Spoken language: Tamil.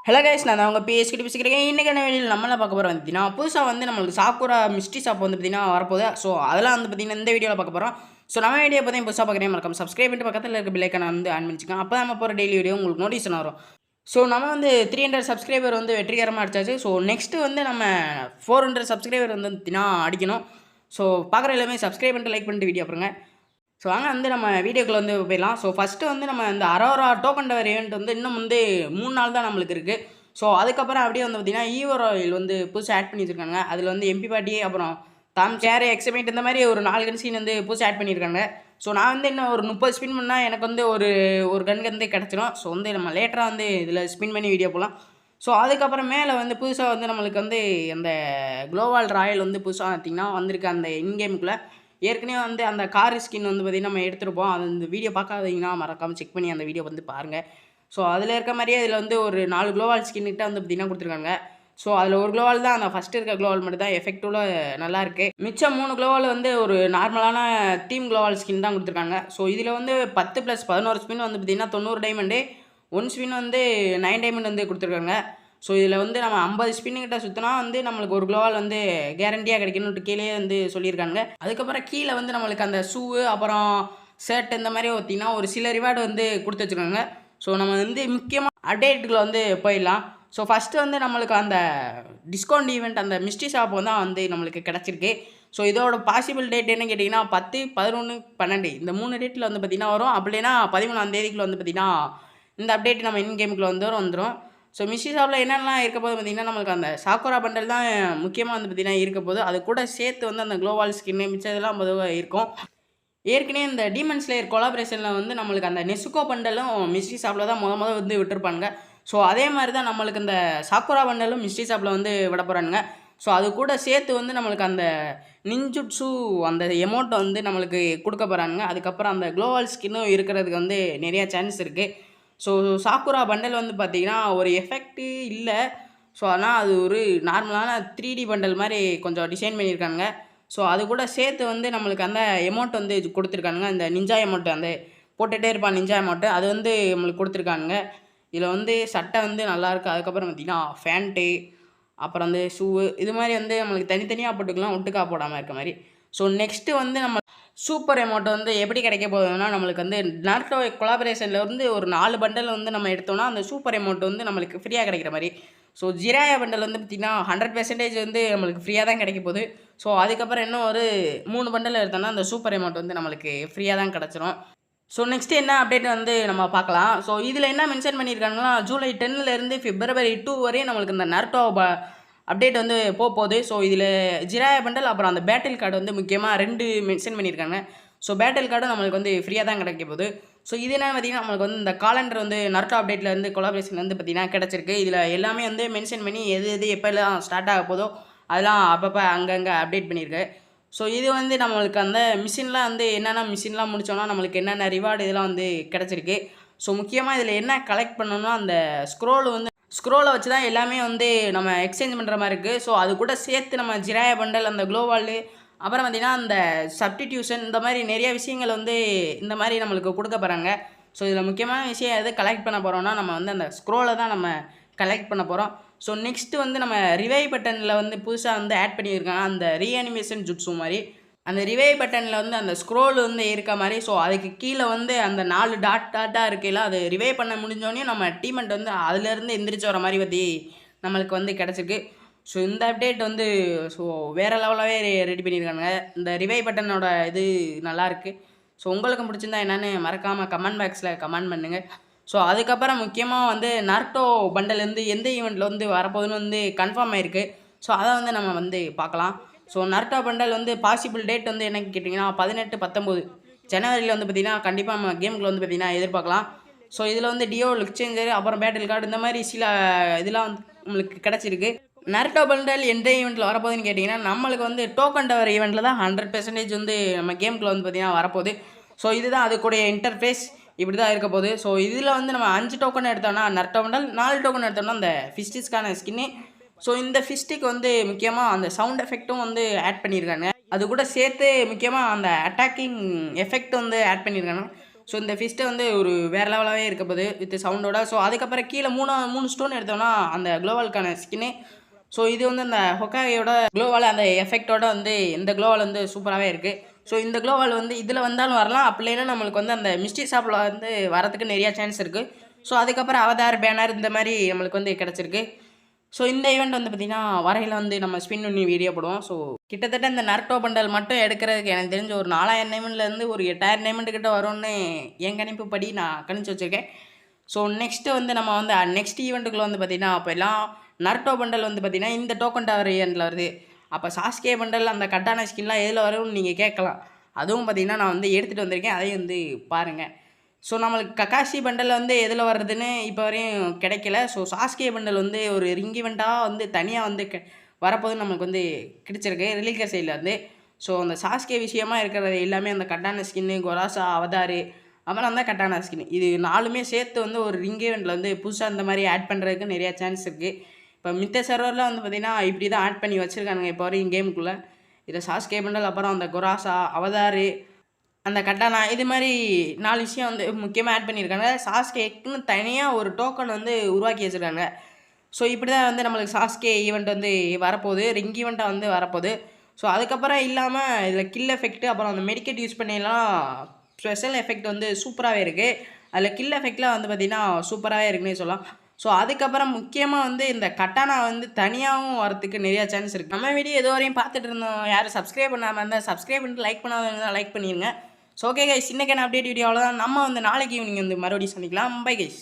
ஹலோ கைஸ், நான் அவங்க பிஎஸ்கிட்ட பேசிக்கிறேன். இன்றைக்கான வீடியோவில் நம்மளாம் பார்க்க போகிறோம் பார்த்தீங்கன்னா, புதுசாக வந்து நம்மளுக்கு சாக்குரா மிஸ்ட்ரி ஷாப் வந்து பார்த்தீங்கன்னா வரப்போகுது. ஸோ அதெல்லாம் வந்து பார்த்தீங்கன்னா இந்த வீடியோவில் பார்க்க போகிறோம். ஸோ நம்ம வீடியோ பார்த்தீங்கன்னா புதுசாக பார்க்குறேன், மறக்காம சப்ஸ்கிரைப் பண்ணிட்டு பக்கத்தில் இருக்க பெல் ஐக்கானை வந்து ஆன் பண்ணிச்சுக்கோங்க. அப்போ நம்ம போகிற டெய்லி வீடியோ உங்களுக்கு நோட்டிஃபிகேஷன் வரும். ஸோ நம்ம வந்து 300 சப்ஸ்கிரைபர் வந்து வெற்றிகரமாக அடிச்சாச்சு. ஸோ நெக்ஸ்ட்டு வந்து நம்ம 400 சப்ஸ்கிரைபர் வந்து பார்த்தீங்கன்னா அடிக்கணும். ஸோ பார்க்குற எல்லாமே சப்ஸ்கிரைப் பண்ணிட்டு லைக் பண்ணிட்டு வீடியோ பாருங்க. ஸோ வாங்க வந்து நம்ம வீடியோக்குள்ள வந்து போயிடலாம். ஸோ ஃபஸ்ட்டு வந்து நம்ம இந்த அரோரா டோக்கன் டவர் ஈவெண்ட் வந்து இன்னும் வந்து 3 நாள் தான் நம்மளுக்கு இருக்குது. ஸோ அதுக்கப்புறம் அப்படியே வந்து பார்த்தீங்கன்னா ஈவோ ராயல் வந்து புதுசாக ஆட் பண்ணி வச்சிருக்காங்க. அதில் வந்து எம்பி பாட்டி அப்புறம் தாம் சேர் எக்ஸமேட் இந்த மாதிரி ஒரு 4 கன் சீன் வந்து புதுசாக ஆட் பண்ணியிருக்காங்க. ஸோ நான் வந்து இன்னும் ஒரு 30 ஸ்பின் பண்ணால் எனக்கு வந்து ஒரு கன் வந்து கிடச்சிரும். ஸோ வந்து நம்ம லேட்டராக வந்து இதில் ஸ்பின் பண்ணி வீடியோ போகலாம். ஸோ அதுக்கப்புறம் மேலே வந்து புதுசாக வந்து நம்மளுக்கு வந்து அந்த குளோவால் ராயல் வந்து புதுசாக பார்த்திங்கன்னா வந்திருக்கு அந்த இன்கேமுக்குள்ளே. ஏற்கனவே வந்து அந்த கார் ஸ்கின் வந்து பார்த்திங்கன்னா நம்ம எடுத்துருப்போம். அது இந்த வீடியோ பார்க்காதீங்கன்னா மறக்காமல் செக் பண்ணி அந்த வீடியோ வந்து பாருங்கள். ஸோ அதில் இருக்க மாதிரியே இதில் வந்து ஒரு 4 குளோவால் ஸ்கின்கிட்ட வந்து பார்த்திங்கன்னா கொடுத்துருக்காங்க. ஸோ அதில் ஒரு குளோவால் தான், அந்த ஃபஸ்ட்டு இருக்க குளோவால் மட்டும் தான் எஃபெக்டிவ்ல நல்லாயிருக்கு. மிச்சம் 3 குளோவால் வந்து ஒரு நார்மலான டீம் குளோவால் ஸ்கின் தான் கொடுத்துருக்காங்க. ஸோ இதில் வந்து 10 + 11 ஸ்பின் வந்து பார்த்திங்கன்னா 90 டைமண்டு, 1 ஸ்பின் வந்து 9 டைமண்ட் வந்து கொடுத்துருக்காங்க. ஸோ இதில் வந்து நம்ம 50 ஸ்பின்னுக்கிட்ட சுற்றினா வந்து நம்மளுக்கு ஒரு குளோவால் வந்து கேரண்டியாக கிடைக்கணுன்ட்டு கீழே வந்து சொல்லியிருக்காங்க. அதுக்கப்புறம் கீழே வந்து நம்மளுக்கு அந்த ஷூவு அப்புறம் ஷர்ட் இந்த மாதிரி பார்த்திங்கன்னா ஒரு சில ரிவார்டு வந்து கொடுத்து வச்சுருக்காங்க. ஸோ நம்ம வந்து முக்கியமாக அப்டேட்டுக்குள்ள வந்து போயிடலாம். ஸோ ஃபஸ்ட்டு வந்து நம்மளுக்கு அந்த டிஸ்கவுண்ட் ஈவெண்ட் அந்த மிஸ்ட்ரி ஷாப் தான் வந்து நம்மளுக்கு கிடச்சிருக்கு. ஸோ இதோட பாசிபிள் டேட் என்ன கேட்டிங்கன்னா 10, 11, 12 இந்த 3 டேட்டில் வந்து பார்த்திங்கன்னா வரும். அப்படின்னா 13ஆம் தேதிக்குள்ள வந்து பார்த்திங்கன்னா இந்த அப்டேட் நம்ம இன் கேமுக்குள்ள வந்துடும். ஸோ மிஸ்ட்ரி ஷாப்பில் என்னென்னலாம் இருக்க போது பார்த்திங்கன்னா நம்மளுக்கு அந்த சாக்குரா பண்டல் தான் முக்கியமாக வந்து பார்த்திங்கன்னா இருக்க போது. அது கூட சேர்த்து வந்து அந்த குளோவால் ஸ்கின்னு மிச்சம் இதெல்லாம் பொதுவாக இருக்கும். ஏற்கனவே இந்த டீமன் ஸ்லேயர் கொலாபரேஷனில் வந்து நம்மளுக்கு அந்த நெசுக்கோ பண்டலும் மிஸ்ட்ரி ஷாப்பில் தான் வந்து விட்டுருப்பானுங்க. ஸோ அதே மாதிரி தான் நம்மளுக்கு இந்த சாக்குரா பண்டலும் மிஸ்ட்ரி ஷாப்பில் வந்து விட போகிறானுங்க. ஸோ அது கூட சேர்த்து வந்து நம்மளுக்கு அந்த நிஞ்சுட்ஸு அந்த எமௌண்ட்டை வந்து நம்மளுக்கு கொடுக்க போகிறானுங்க. அதுக்கப்புறம் அந்த குளோவால் ஸ்கின்னும் இருக்கிறதுக்கு வந்து நிறையா சான்ஸ் இருக்குது. ஸோ சாக்குரா பண்டல் வந்து பார்த்திங்கன்னா ஒரு எஃபெக்ட்டு இல்லை. ஸோ ஆனால் அது ஒரு நார்மலான 3D பண்டல் மாதிரி கொஞ்சம் டிசைன் பண்ணியிருக்காங்க. ஸோ அது கூட சேர்த்து வந்து நம்மளுக்கு அந்த எமௌண்ட் வந்து கொடுத்துருக்கானுங்க. அந்த நிஞ்சா எமௌண்ட்டு அந்த போட்டுகிட்டே இருப்பான் நிஞ்சா எமௌண்ட்டு, அது வந்து நம்மளுக்கு கொடுத்துருக்கானுங்க. இதில் வந்து சட்டை வந்து நல்லாயிருக்கு. அதுக்கப்புறம் பார்த்திங்கன்னா ஃபேண்ட்டு அப்புறம் வந்து ஷூவு இது மாதிரி வந்து நம்மளுக்கு தனித்தனியாக போட்டுக்கலாம், ஒட்டுக்கா போடாமல் இருக்க மாதிரி. ஸோ நெக்ஸ்ட்டு வந்து நம்ம சூப்பர் எமௌண்ட் வந்து எப்படி கிடைக்க போகுதுன்னா நம்மளுக்கு வந்து நாருட்டோ கொலாபரேஷனில் வந்து ஒரு 4 பண்டல் வந்து நம்ம எடுத்தோம்னா அந்த சூப்பர் எமௌண்ட் வந்து நம்மளுக்கு ஃப்ரீயாக கிடைக்கிற மாதிரி. ஸோ ஜிராயா பண்டல் வந்து பார்த்திங்கன்னா 100% வந்து நம்மளுக்கு ஃப்ரீயாக தான் கிடைக்க போகுது. ஸோ அதுக்கப்புறம் இன்னும் ஒரு 3 பண்டல் எடுத்தோம்னா அந்த சூப்பர் அமௌண்ட் வந்து நம்மளுக்கு ஃப்ரீயாக தான் கிடச்சிரும். ஸோ நெக்ஸ்ட்டு என்ன அப்டேட் வந்து நம்ம பார்க்கலாம். ஸோ இதில் என்ன மென்ஷன் பண்ணியிருக்காங்கன்னா ஜூலை 10லேருந்து பிப்ரவரி 2 வரையும் நம்மளுக்கு இந்த நருட்டோ அப்டேட் வந்து போகுது. ஸோ இதில் ஜிராயா பண்டல் அப்புறம் அந்த பேட்டில் கார்டு வந்து முக்கியமாக 2 மென்ஷன் பண்ணியிருக்காங்க. ஸோ பேட்டில் கார்டு நம்மளுக்கு வந்து ஃப்ரீயாக தான் கிடைக்க போகுது. ஸோ இது என்ன பார்த்திங்கன்னா நம்மளுக்கு வந்து இந்த காலண்டர் வந்து நருட்டோ அப்டேட்டில் வந்து கொலாபரேஷன் வந்து பார்த்திங்கன்னா கிடச்சிருக்கு. இதில் எல்லாமே வந்து மென்ஷன் பண்ணி எது எப்போல்லாம் ஸ்டார்ட் ஆக போதோ அதெல்லாம் அப்பப்போ அங்கங்கே அப்டேட் பண்ணியிருக்கு. ஸோ இது வந்து நம்மளுக்கு அந்த மிஷின்லாம் வந்து என்னென்ன மிஷின்லாம் முடித்தோன்னா நம்மளுக்கு என்னென்ன ரிவார்டு இதெல்லாம் வந்து கிடச்சிருக்கு. ஸோ முக்கியமாக இதில் என்ன கலெக்ட் பண்ணணும்னா அந்த ஸ்க்ரோலை வச்சு தான் எல்லாமே வந்து நம்ம எக்ஸ்சேஞ்ச் பண்ணுற மாதிரி இருக்குது. ஸோ அது கூட சேர்த்து நம்ம ஜிராயா பண்டல் அந்த குளோவாலு அப்புறம் பார்த்திங்கன்னா அந்த சப்டிடியூஷன் இந்த மாதிரி நிறைய விஷயங்கள் வந்து இந்த மாதிரி நம்மளுக்கு கொடுக்க போகிறாங்க. ஸோ இதில் முக்கியமான விஷயம் எது கலெக்ட் பண்ண போகிறோம்னா நம்ம வந்து அந்த ஸ்க்ரோலை தான் நம்ம கலெக்ட் பண்ண போகிறோம். ஸோ நெக்ஸ்ட்டு வந்து நம்ம ரிவைவ் பட்டனில் வந்து புதுசாக வந்து ஆட் பண்ணியிருக்காங்க அந்த ரீஅனிமேஷன் ஜுட்ஸு மாதிரி. அந்த ரிவைவ் பட்டனில் வந்து அந்த ஸ்க்ரோல் வந்து இருக்க மாதிரி. ஸோ அதுக்கு கீழே வந்து அந்த 4 டாட்டாக இருக்கையில் அது ரிவைவ் பண்ண முடிஞ்சோடனே நம்ம டீமெண்ட் வந்து அதுலேருந்து எந்திரிச்சு வர மாதிரி பற்றி நம்மளுக்கு வந்து கிடச்சிருக்கு. ஸோ இந்த அப்டேட் வந்து ஸோ வேறு லெவலாகவே ரெடி பண்ணியிருக்காங்க. இந்த ரிவைவ் பட்டனோட இது நல்லாயிருக்கு. ஸோ உங்களுக்கு பிடிச்சிருந்தா என்னென்னு மறக்காமல் கமெண்ட் பாக்ஸில் கமெண்ட் பண்ணுங்கள். ஸோ அதுக்கப்புறம் முக்கியமாக வந்து நாருட்டோ பண்டல் வந்து எந்த ஈவெண்ட்டில் வந்து வரப்போகுதுன்னு வந்து கன்ஃபார்ம் ஆகிருக்கு. ஸோ அதை வந்து நம்ம வந்து பார்க்கலாம். ஸோ நாருட்டோ பண்டல் வந்து பாசிபிள் டேட் வந்து என்னன்னு கேட்டிங்கன்னா 18, 19 ஜனவரியில் வந்து பார்த்திங்கன்னா கண்டிப்பாக நம்ம கேமுக்குள்ள வந்து பார்த்திங்கன்னா எதிர்பார்க்கலாம். ஸோ இதில் வந்து டியோ எக்ஸ்சேஞ்சர் அப்புறம் பேட்டில் கார்டு இந்த மாதிரி சில இதெல்லாம் வந்து நம்மளுக்கு கிடச்சிருக்கு. நாருட்டோ பண்டல் எந்த ஈவெண்ட்டில் வரப்போகுதுன்னு கேட்டிங்கன்னா நம்மளுக்கு வந்து டோக்கன் டவர் ஈவெண்ட்டில் தான் 100% வந்து நம்ம கேமுக்குள்ள வந்து பார்த்திங்கன்னா வரப்போகுது. ஸோ இதுதான் அதுக்குடைய இன்டர்ஃபேஸ் இப்படி தான் இருக்க போகுது. ஸோ இதில் வந்து நம்ம 5 டோக்கன் எடுத்தோம்னா நாருட்டோ பண்டல், 4 டோக்கன் எடுத்தோம்னா அந்த ஃபிஸ்டிஸ்க்கான ஸ்கின்னு. ஸோ இந்த ஃபிஸ்டிக்கு வந்து முக்கியமாக அந்த சவுண்ட் எஃபெக்ட்டும் வந்து ஆட் பண்ணியிருக்காங்க. அது கூட சேர்த்து முக்கியமாக அந்த அட்டாக்கிங் எஃபெக்ட் வந்து ஆட் பண்ணியிருக்காங்க. ஸோ இந்த ஃபிஸ்ட்டை வந்து ஒரு வேறு லெவலாகவே இருக்க போகுது வித் சவுண்டோட. ஸோ அதுக்கப்புறம் கீழே 3 ஸ்டோன் எடுத்தோம்னா அந்த க்ளோவாலுக்கான ஸ்கின்னு. ஸோ இது வந்து அந்த ஹொக்காயோட க்ளோவால் அந்த எஃபெக்டோட வந்து இந்த க்ளோவால் வந்து சூப்பராகவே இருக்குது. ஸோ இந்த க்ளோவால் வந்து இதில் வந்தாலும் வரலாம், அப்படி இல்லைன்னா நம்மளுக்கு வந்து அந்த மிஸ்டி ஷாப்பில் வந்து வரதுக்கு நிறையா சான்ஸ் இருக்குது. ஸோ அதுக்கப்புறம் அவதார் பேனர் இந்த மாதிரி நம்மளுக்கு வந்து கிடச்சிருக்கு. ஸோ இந்த ஈவெண்ட் வந்து பார்த்திங்கன்னா வரையில் வந்து நம்ம ஸ்பின் பண்ணி வீடியோ போடுவோம். ஸோ கிட்டத்தட்ட இந்த நர்டோ பண்டல் மட்டும் எடுக்கிறதுக்கு எனக்கு தெரிஞ்ச ஒரு 4000 டைமண்ட்லேருந்து ஒரு 8000 டைமண்ட் கிட்ட வரும்னு என் கணிப்பு படி நான் கணிச்சு வச்சுருக்கேன். ஸோ நெக்ஸ்ட்டு வந்து நம்ம வந்து நெக்ஸ்ட் ஈவெண்ட்டுக்குள்ளே வந்து பார்த்திங்கன்னா அப்போ எல்லாம் நர்டோ பண்டல் வந்து பார்த்திங்கன்னா இந்த டோக்கன் டவர் ஈவெண்ட்டில் வருது. அப்போ சாஸ்கே பண்டல் அந்த கட்டான ஸ்கின்லாம் எதில் வரும்னு நீங்கள் கேட்கலாம். அதுவும் பார்த்திங்கன்னா நான் வந்து எடுத்துகிட்டு வந்திருக்கேன், அதையும் வந்து பாருங்கள். ஸோ நம்மளுக்கு கக்காஷி பண்டல் வந்து எதில் வர்றதுன்னு இப்போ வரையும் கிடைக்கல. ஸோ சாஸ்கே பண்டல் வந்து ஒரு ரிங் ஈவெண்ட்டாக வந்து தனியாக வந்து வரப்போது நம்மளுக்கு வந்து கிடைச்சிருக்கு ரிலீக்கர் சைடில் வந்து. ஸோ அந்த சாஸ்கே விஷயமாக இருக்கிறது எல்லாமே அந்த கட்டான ஸ்கின்னு, கொராசா, அவதாரு, அப்புறம் அந்த கட்டான ஸ்கின், இது 4மே சேர்த்து வந்து ஒரு ரிங் ஈவெண்ட்டில் வந்து புதுசாக இந்த மாதிரி ஆட் பண்ணுறதுக்கு நிறையா சான்ஸ் இருக்குது. இப்போ மித்த சர்வரில் வந்து பார்த்திங்கன்னா இப்படி தான் ஆட் பண்ணி வச்சுருக்கானுங்க இப்போ வரையும் கேமுக்குள்ளே. இதை சாஸ்கே பண்டல், அப்புறம் அந்த கொராசா, அவதாரு, அந்த கட்டானா, இது மாதிரி 4 விஷயம் வந்து முக்கியமாக ஆட் பண்ணியிருக்காங்க. சாஸ்கேக்குன்னு தனியாக ஒரு டோக்கன் வந்து உருவாக்கி வச்சுருக்காங்க. ஸோ இப்படி தான் வந்து நம்மளுக்கு சாஸ்கே ஈவெண்ட் வந்து வரப்போகுது, ரிங் ஈவெண்ட்டாக வந்து வரப்போகுது. ஸோ அதுக்கப்புறம் இல்லாமல் இதில் கில் எஃபெக்ட், அப்புறம் அந்த மெடிக்கெட் யூஸ் பண்ணிலாம் ஸ்பெஷல் எஃபெக்ட் வந்து சூப்பராகவே இருக்குது. அதில் கில் எஃபெக்ட்லாம் வந்து பார்த்திங்கன்னா சூப்பராகவே இருக்குன்னே சொல்லலாம். ஸோ அதுக்கப்புறம் முக்கியமாக வந்து இந்த கட்டானா வந்து தனியாகவும் வரத்துக்கு நிறையா சான்ஸ் இருக்குது. நம்ம வீடியோ எது வரையும் பார்த்துட்டு இருந்தோம், யாரும் சப்ஸ்கிரைப் பண்ணாமல் இருந்தால் சப்ஸ்கிரைப் பண்ணிட்டு லைக் பண்ணாதவங்க லைக் பண்ணிடுங்க. ஸோ ஓகே கைஸ், இன்றைக்கான அப்டேட் வீடியோ அவ்வளோதான். நம்ம வந்து நாளைக்கு ஈவினிங் வந்து மறுபடியும் சந்திக்கலாம். Bye guys.